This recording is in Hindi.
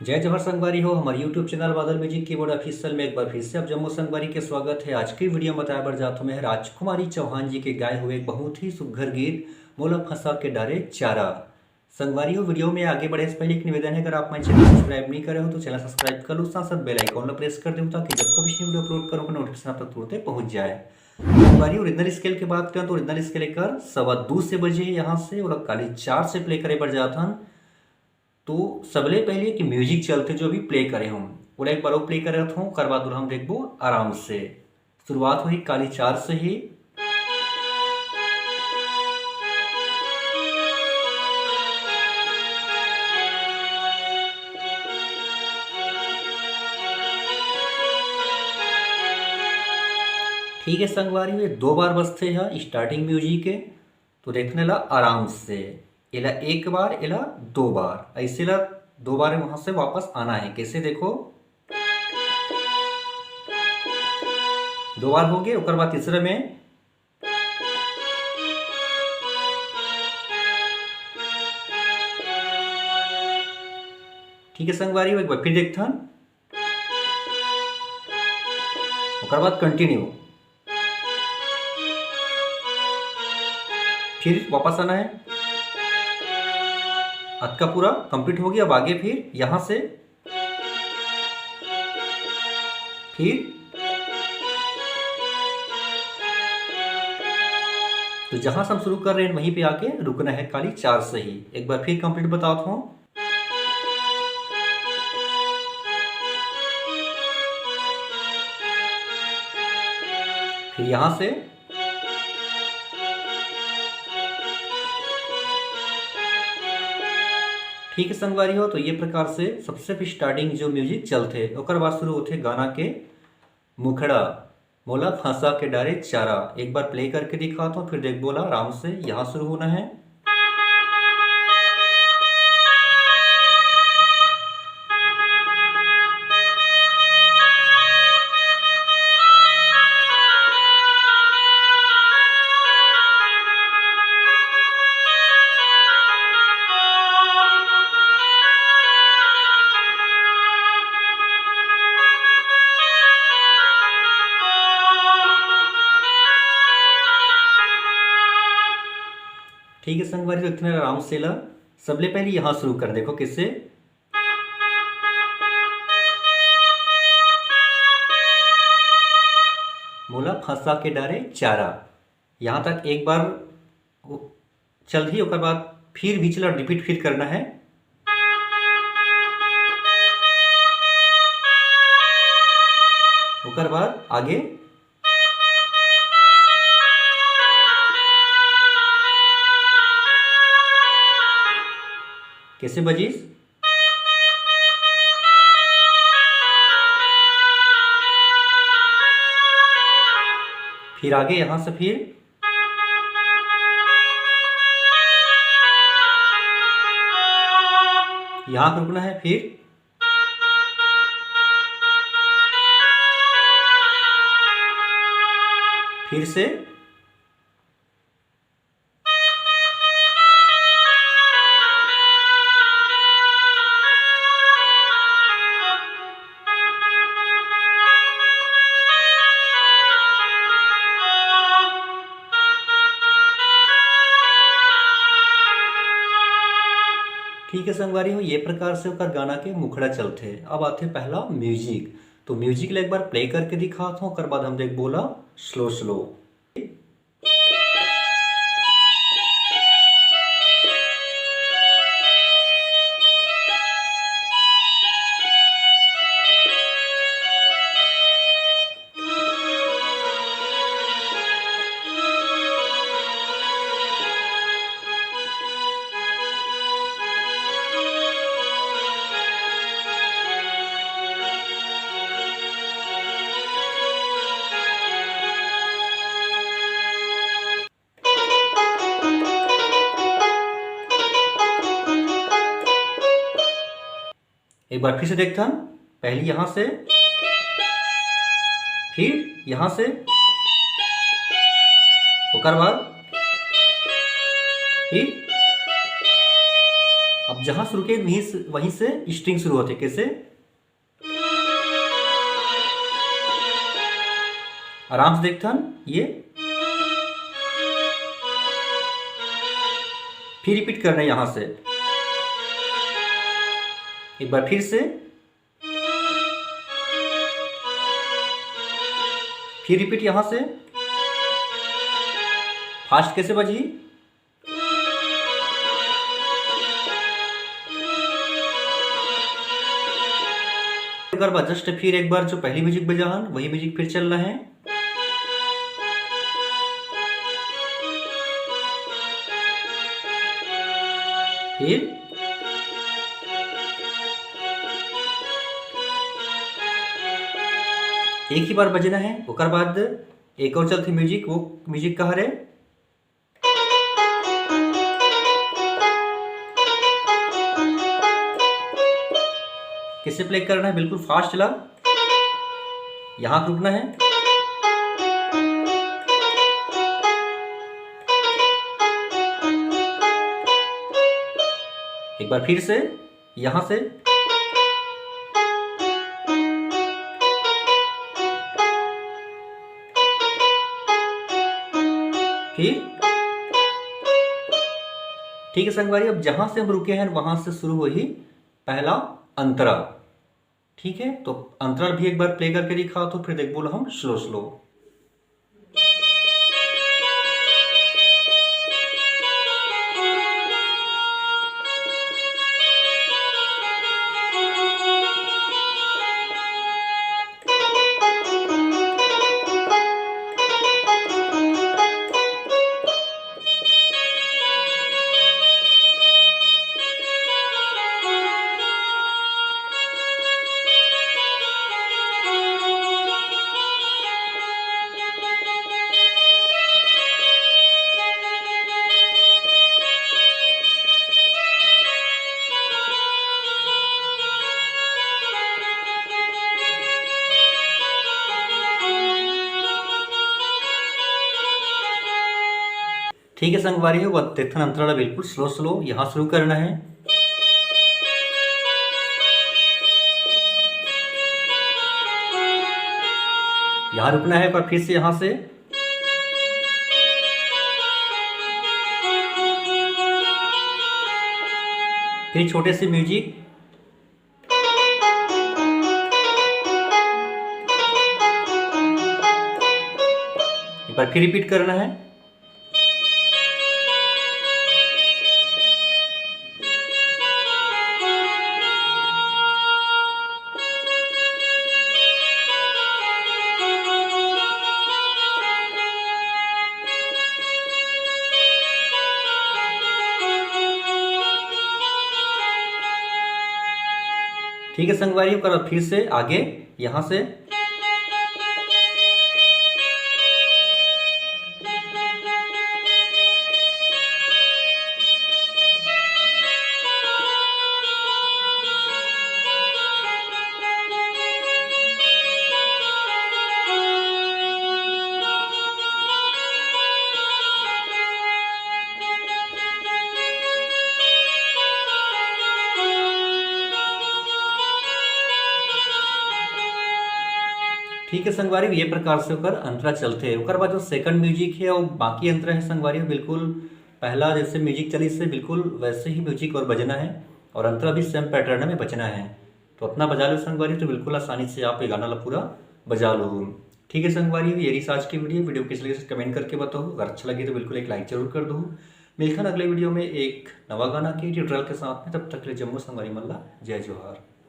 जय जवाहर संगवारी हो हमारे यूट्यूब चैनल बादल म्यूजिक कीबोर्ड ऑफिशियल में एक बार फिर से अब जम्मू संगवारी के स्वागत है। आज की वीडियो में बताया बर जात में है राजकुमारी चौहान जी के गाए हुए एक बहुत ही सुघर गीत मोला फंसा के डारे चारा। संगवारी हो वीडियो में आगे बढ़े से पहले एक निवेदन है, अगर आप मेरे चैनल सब्सक्राइब नहीं करे हो तो चैनल सब्सक्राइब कर लो, साथ साथ बेल आइकॉन प्रेस कर दो ताकि जब कभी वीडियो अपलोड करूँ नोटिफिकेशन आप तक तुरंत पहुंच जाए। संगवारी ओरिजिनल स्केल की बात करें तो ओरिजिनल स्केल लेकर 2:15 से बजे यहाँ से और काली 4 से प्ले करे बढ़ जाता हन। तो सबले पहले कि म्यूजिक चलते जो अभी प्ले करे हम और एक बार वो प्ले करे हूँ कर बाद हम देखबो आराम से। शुरुआत हुई काली 4 से ही। ठीक है संगवारी में 2 बार बजते हैं स्टार्टिंग म्यूजिक के, तो देखने ला आराम से इला 1 बार इला 2 बार ऐसे ला 2 बार वहां से वापस आना है। कैसे देखो 2 बार हो गए और बाद तीसरे में ठीक है संगवारी एक बार फिर देखता और बाद कंटिन्यू फिर वापस आना है। अध का पूरा कंप्लीट हो गया। अब आगे फिर यहां से फिर तो जहां से हम शुरू कर रहे हैं वहीं पे आके रुकना है काली 4 से ही। एक बार फिर कंप्लीट बताता हूं। फिर यहां से ठीक है संगवारी हो, तो ये प्रकार से सबसे भी स्टार्टिंग जो म्यूजिक चलते और बाद शुरू होते गाना के मुखड़ा बोला फंसा के डारे चारा। एक बार प्ले करके दिखाता हूँ फिर देख बोला आराम से यहाँ शुरू होना है। ठीक है संगवारी तो इतना आराम से ला सबले पहले यहां शुरू कर देखो किससे। बोला फंसा के डारे चारा यहां तक एक बार चल ही और बाद फिर भी चला रिपीट फिर करना है। और बाद आगे कैसे बजीस फिर आगे यहां से फिर यहां पर रुकना है। फिर से ठीक है संगवारी हो, ये प्रकार से होकर गाना के मुखड़ा चलते। अब आते पहला म्यूजिक, तो म्यूजिक एक बार प्ले करके दिखाता हूँ कर बाद हम देख बोला स्लो स्लो। एक बार फिर से देखता हूं, पहले यहां से फिर यहां से और बाद फिर अब जहां शुरू के वहीं से स्ट्रिंग शुरू होते। कैसे? आराम से देखथन ये, फिर रिपीट करना है यहां से। एक बार फिर से, फिर रिपीट यहां से। फास्ट कैसे बजी? एक बार जस्ट फिर एक बार जो पहली म्यूजिक बजा हन वही म्यूजिक फिर चल रहा है। फिर एक ही बार बजना है। ओकर बाद एक और चलती म्यूजिक, वो म्यूजिक कहा रे? किसे प्ले करना है? बिल्कुल फास्ट चला, यहां रुकना है। एक बार फिर से यहां से, फिर ठीक है संगवारी। अब जहां से हम रुके हैं वहां से शुरू हुई पहला अंतरा। ठीक है, तो अंतराल भी एक बार प्ले करके दिखा, तो फिर देख बोलो हम स्लो स्लो। ठीक है संगवारी है, तेथन अंतराला बिल्कुल स्लो स्लो यहां शुरू करना है। यहां रुकना है, पर फिर से यहां से फिर छोटे से म्यूजिक, एक बार फिर रिपीट करना है। ठीक है संगवारी, फिर से आगे यहां से ठीक है संगवारी, ये प्रकार से होकर अंतरा चलते हैं। ओकर बाद जो सेकंड म्यूजिक है और बाकी अंतरा है संगवारी, बिल्कुल पहला जैसे म्यूजिक चली इससे बिल्कुल वैसे ही म्यूजिक और बजना है, और अंतरा भी सेम पैटर्न में बजना है। तो अपना बजा लो संगवारी, तो बिल्कुल आसानी से आप ये गाना ला पूरा बजा लो। ठीक है संगवारी, यही आज की वीडियो कैसी लगी कमेंट करके बताओ। अगर अच्छा लगे तो बिल्कुल एक लाइक जरूर कर दो। मिलकर अगले वीडियो में एक नवा गाना के ट्यूटोरियल के साथ में, तब तक के लिए जम्मू संगवारी मल्ला, जय जोहार।